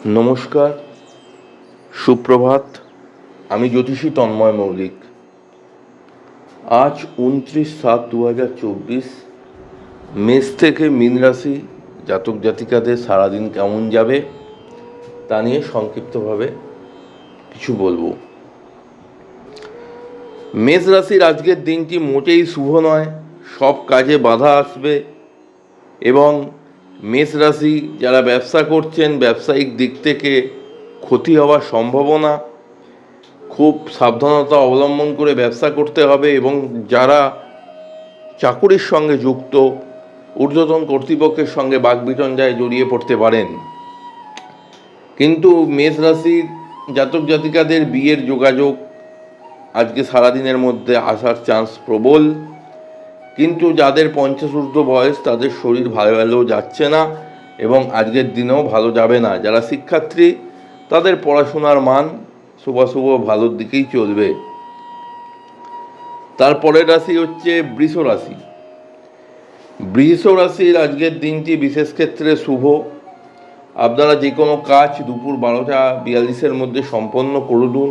নমস্কার, সুপ্রভাত। আমি জ্যোতিষী তন্ময় মৌলিক। আজ 29/7/2024। মেষ থেকে মীন রাশি জাতক জাতিকাদের সারাদিন কেমন যাবে তা নিয়ে সংক্ষিপ্তভাবে কিছু বলবো। মেষ রাশির আজকের দিনটি মোটেই শুভ নয়। সব কাজে বাধা আসবে এবং মেষ রাশি যারা ব্যবসা করছেন ব্যবসায়িক দিক থেকে ক্ষতি হওয়ার সম্ভাবনা। খুব সাবধানতা অবলম্বন করে ব্যবসা করতে হবে এবং যারা চাকুরির সঙ্গে যুক্ত ঊর্ধ্বতন কর্তৃপক্ষের সঙ্গে বাকবিতণ্ডায় জড়িয়ে পড়তে পারেন। কিন্তু মেষ রাশির জাতক জাতিকাদের বিয়ের যোগাযোগ আজকে সারাদিনের মধ্যে আসার চান্স প্রবল। কিন্তু যাদের 50 ঊর্ধ্ব বয়স তাদের শরীর ভালো যাচ্ছে না এবং আজকের দিনেও ভালো যাবে না। যারা শিক্ষার্থী তাদের পড়াশোনার মান শুভ ভালোর দিকেই চলবে। তারপরের রাশি হচ্ছে বৃষ রাশি। বৃষ রাশির আজকের দিনটি বিশেষ ক্ষেত্রে শুভ। আপনারা যে কোনো কাজ দুপুর 12টা 42-এর মধ্যে সম্পন্ন করুন।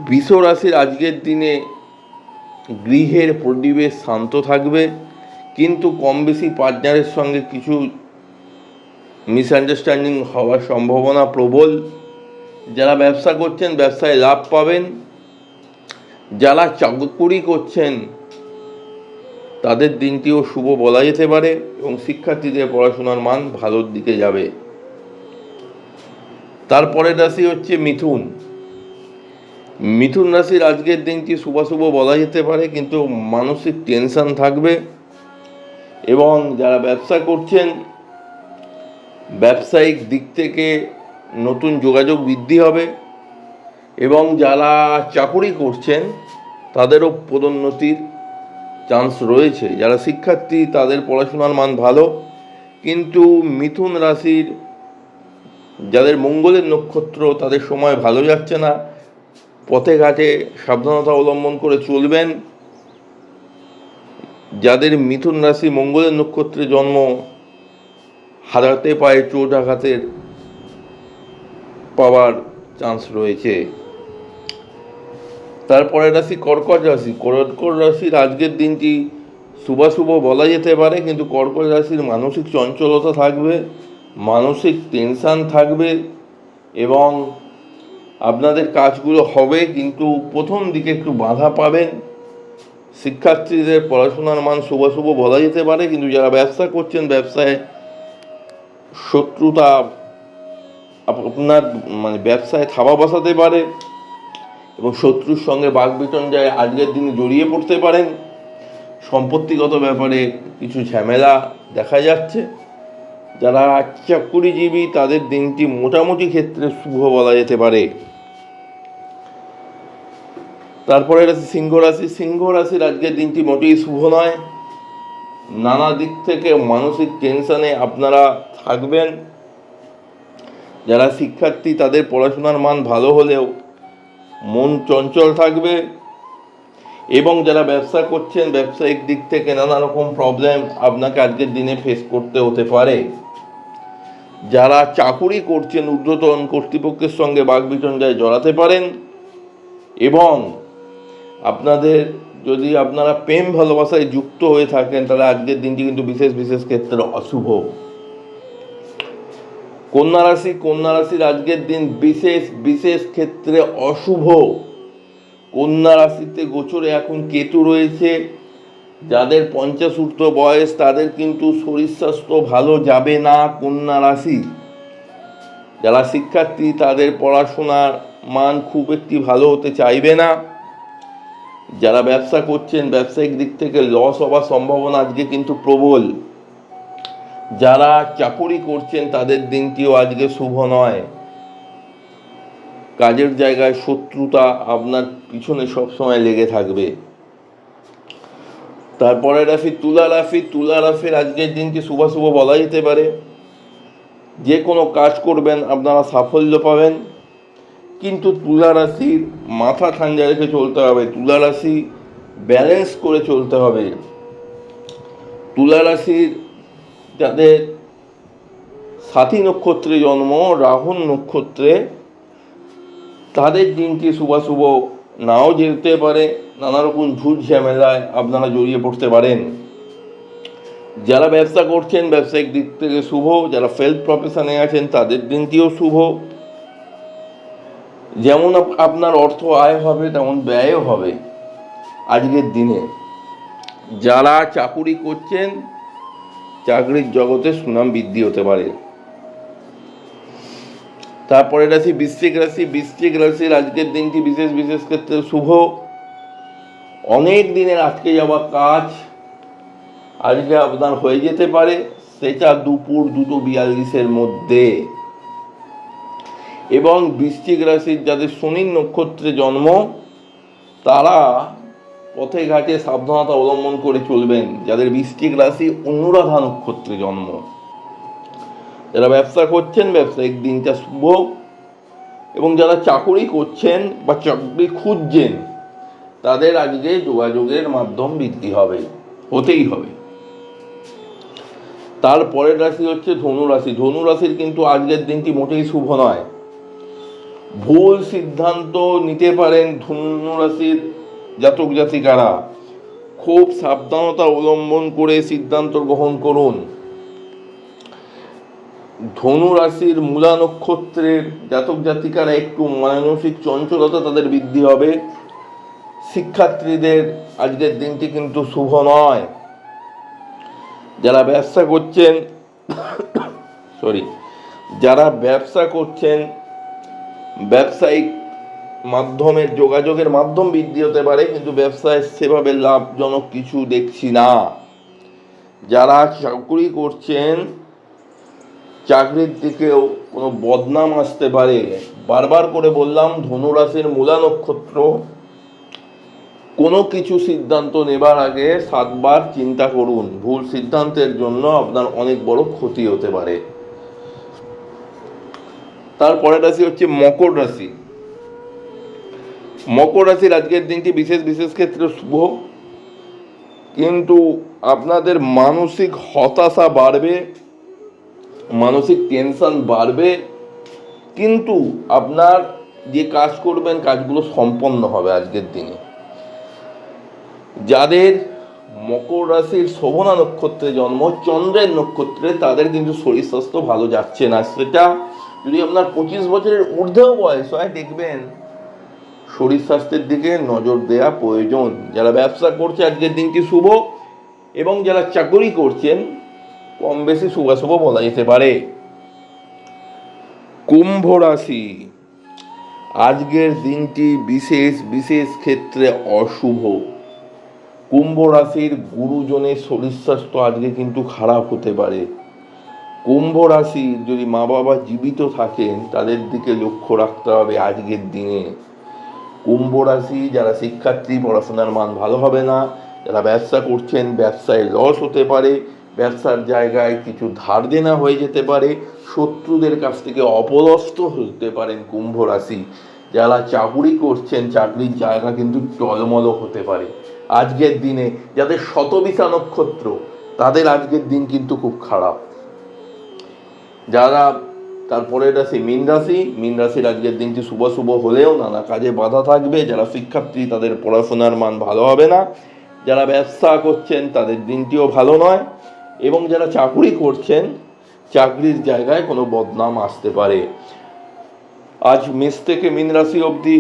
বৃষ রাশির আজকের দিনে গৃহের পরিবেশ শান্ত থাকবে, কিন্তু কম বেশি পার্টনারের সঙ্গে কিছু মিসআন্ডারস্ট্যান্ডিং হওয়ার সম্ভাবনা প্রবল। যারা ব্যবসা করছেন ব্যবসায় লাভ পাবেন। যারা চাকরি করছেন তাদের দিনটিও শুভ বলা যেতে পারে এবং শিক্ষার্থীদের পড়াশোনার মান ভালোর দিকে যাবে। তারপরের রাশি হচ্ছে মিথুন। মিথুন রাশির আজকের দিনটি শুভ বলা যেতে পারে, কিন্তু মানসিক টেনশন থাকবে এবং যারা ব্যবসা করছেন ব্যবসায়িক দিক থেকে নতুন যোগাযোগ বৃদ্ধি হবে এবং যারা চাকুরি করছেন তাদেরও পদোন্নতির চান্স রয়েছে। যারা শিক্ষার্থী তাদের পড়াশোনার মান ভালো, কিন্তু মিথুন রাশির যাদের মঙ্গলের নক্ষত্র তাদের সময় ভালো যাচ্ছে না। পথে ঘাটে সাবধানতা অবলম্বন করে চলবেন। যাদের মিথুন রাশি মঙ্গলের নক্ষত্রে জন্ম হারাতে পায়ে চোট আঘাতের পাওয়ার চান্স রয়েছে। তারপরে রাশি কর্কট রাশি। কর্কট রাশির আজকের দিনটি শুভ বলা যেতে পারে, কিন্তু কর্কট রাশির মানসিক চঞ্চলতা থাকবে, মানসিক টেনশান থাকবে এবং আপনাদের কাজগুলো হবে কিন্তু প্রথম দিকে একটু বাধা পাবেন। শিক্ষার্থীদের পড়াশোনার মান শুভ বলা যেতে পারে, কিন্তু যারা ব্যবসা করছেন ব্যবসায় শত্রুতা আপনার ব্যবসায় থাবা বসাতে পারে এবং শত্রুর সঙ্গে বাকবিতণ্ডায় আজকের দিনে জড়িয়ে পড়তে পারেন। সম্পত্তিগত ব্যাপারে কিছু ঝামেলা দেখা যাচ্ছে। যারা চাকুরিজীবী তাদের দিনটি মোটামুটি ক্ষেত্রে শুভ বলা যেতে পারে। তারপরে রাশি সিংহ রাশি। সিংহ রাশির আজকের দিনটি মোটেই শুভ নয়। নানা দিক থেকে মানসিক টেনশনে আপনারা থাকবেন। যারা শিক্ষার্থী তাদের পড়াশোনার মান ভালো হলেও মন চঞ্চল থাকবে এবং যারা ব্যবসা করছেন ব্যবসায়িক দিক থেকে নানা রকম প্রবলেম আপনাকে আজকের দিনে ফেস করতে হতে পারে। যারা চাকুরি করছেন ঊর্ধ্বতন কর্তৃপক্ষের সঙ্গে বাকবিতণ্ডায় জড়াতে পারেন এবং যদি আপনারা প্রেম ভালোবাসায় যুক্ত হয়ে থাকেন তাহলে আজকের দিনটি কিন্তু বিশেষ ক্ষেত্রে অশুভ। কন্যা রাশির আজকের দিন বিশেষ ক্ষেত্রে অশুভ। কন্যা রাশিতে গোচরে এখন কেতু রয়েছে। যাদের 50 ঊর্ধ্ব বয়স তাদের কিন্তু শরীর স্বাস্থ্য ভালো যাবে না। কন্যা রাশি যারা শিক্ষার্থী তাদের পড়াশোনার মান খুব একটি ভালো হতে চাইবে না। যারা ব্যবসা করছেন ব্যবসায়িক দিক থেকে লস হওয়ার সম্ভাবনা আজকে কিন্তু প্রবল। যারা চাকুরি করছেন তাদের দিনটিও আজকে শুভ নয়। কাজের জায়গায় শত্রুতা আপনার পিছনে সবসময় লেগে থাকবে। তারপরে রাশি তুলা রাশি। তুলা রাশির আজকের দিনটি শুভ বলা যেতে পারে। যে কোনো কাজ করবেন আপনারা সাফল্য পাবেন, কিন্তু তুলা রাশির মাথা ঠান্ডা রেখে চলতে হবে। তুলা রাশি ব্যালেন্স করে চলতে হবে। তুলা রাশির যাদের সাথী নক্ষত্রে জন্ম, রাহুল নক্ষত্রে, তাদের দিনটি শুভাশুভ নাও যেতে পারে, নানা রকম ঝুট ঝামেলায় আপনারা জড়িয়ে পড়তে পারেন। যারা ব্যবসা করছেন ব্যবসায়িক দিক থেকে শুভ, যারা ফেল্ড প্রফেশনে আছেন তাদের দিনটিও শুভ। যেমন আপনার অর্থ আয় হবে তেমন ব্যয়ও হবে আজকের দিনে। যারা চাকুরি করছেন চাকরির জগতে সুনাম বৃদ্ধি হতে পারে। তারপরে রাশি বৃশ্চিক রাশি। বৃশ্চিক রাশির আজকের দিনটি বিশেষ বিশেষ ক্ষেত্রে শুভ। অনেক দিনের আটকে যাওয়া কাজ আজকে আপনার হয়ে যেতে পারে, সেটা দুপুর 2:42 মধ্যে। এবং বৃশ্চিক রাশির যাদের শনির নক্ষত্রে জন্ম তারা পথে ঘাটে সাবধানতা অবলম্বন করে চলবেন। যাদের বৃশ্চিক রাশি অনুরাধা নক্ষত্রে জন্ম, যারা ব্যবসা করছেন ব্যবসায়িক দিনটা শুভ। এবং যারা চাকরি করছেন বা চাকরি খুঁজছেন তাদের আজকে যোগাযোগের মাধ্যম বৃদ্ধি হবে, হতেই হবে। তারপরের রাশি হচ্ছে ধনু রাশি। ধনু রাশির কিন্তু আজকের দিনটি মোটেই শুভ নয়। ভুল সিদ্ধান্ত নিতে পারেন ধনু রাশির জাতক জাতিকারা। খুব সাবধানতা অবলম্বন করে সিদ্ধান্ত গ্রহণ করুন। ধনু রাশির মূলা নক্ষত্রের জাতক জাতিকারা একটু মানসিক চঞ্চলতা তাদের বৃদ্ধি হবে। শিক্ষার্থীদের আজকের দিনটি কিন্তু শুভ নয়। যারা ব্যবসা করছেন যারা ব্যবসা করছেন ব্যবসায়িক মাধ্যমের যোগাযোগের মাধ্যম বৃদ্ধি হতে পারে, কিন্তু ব্যবসায় সেভাবে লাভজনক কিছু দেখছি না। যারা চাকরি করছেন চাকরির দিকেও কোনো বদনাম আসতে পারে। বারবার করে বললাম ধনু রাশির মূলা নক্ষত্র, কোনো কিছু সিদ্ধান্ত নেবার আগে 7 বার চিন্তা করুন। ভুল সিদ্ধান্তের জন্য আপনার অনেক বড় ক্ষতি হতে পারে। তারপরের রাশি হচ্ছে মকর রাশি। মকর রাশির আজকের দিনটি বিশেষ বিশেষ ক্ষেত্রে শুভ, কিন্তু আপনাদের মানসিক হতাশা বাড়বে, মানসিক টেনশন বাড়বে, কিন্তু আপনার যে কাজ করবেন কাজগুলো সম্পন্ন হবে আজকের দিনে। যাদের মকর রাশির শোভনা নক্ষত্রে জন্ম, চন্দ্রের নক্ষত্রে, তাদের কিন্তু শরীর স্বাস্থ্য ভালো যাচ্ছে না। সেটা যদি আপনার 25 বছরের ঊর্ধ্বেও বয়স হয়, দেখবেন শরীর স্বাস্থ্যের দিকে নজর দেওয়া প্রয়োজন। যারা ব্যবসা করছে আজকের দিনটি শুভ, এবং যারা চাকরি করছেন কম বেশি শুভাশুভ বলা যেতে পারে। কুম্ভ রাশি, আজকের দিনটি বিশেষ বিশেষ ক্ষেত্রে অশুভ। কুম্ভ রাশির গুরুজনের শরীর স্বাস্থ্য আজকে কিন্তু খারাপ হতে পারে। কুম্ভ রাশির যদি মা বাবা জীবিত থাকেন তাদের দিকে লক্ষ্য রাখতে হবে আজকের দিনে। কুম্ভ রাশি যারা শিক্ষার্থী, পড়াশোনার মান ভালো হবে না। যারা ব্যবসা করছেন ব্যবসায় লস হতে পারে, ব্যবসার জায়গায় কিছু ধার দেনা হয়ে যেতে পারে, শত্রুদের কাছ থেকে অপদস্থ হতে পারেন কুম্ভ রাশি। যারা চাকরি করছেন চাকরির জায়গা কিন্তু টলমল হতে পারে আজকের দিনে। যাদের শতবিশা নক্ষত্র তাদের আজকের দিন কিন্তু খুব খারাপ। যারা তারপরের রাশি মীন রাশি। মীন রাশির আজকের দিনটি শুভ শুভ হলেও নানা কাজে বাধা থাকবে। যারা শিক্ষার্থী তাদের পড়াশোনার মান ভালো হবে না। যারা ব্যবসা করছেন তাদের দিনটিও ভালো নয়। এবং যারা চাকরি করছেন চাকরির জায়গায় কোনো বদনাম আসতে পারে। আজ মেষ থেকে মীন রাশি অবধি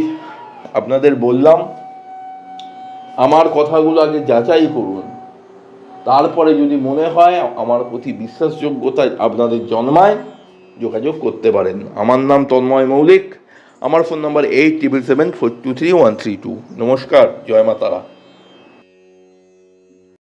আপনাদের বললাম। আমার কথাগুলো আগে যাচাই করুন, তারপরে যদি মনে হয় আমার প্রতি বিশ্বাসযোগ্যতা আপনাদের জন্মায় যোগাযোগ করতে পারেন। আমার নাম তন্ময় মৌলিক। আমার ফোন নাম্বার 877423 132। নমস্কার, জয় মা তারা।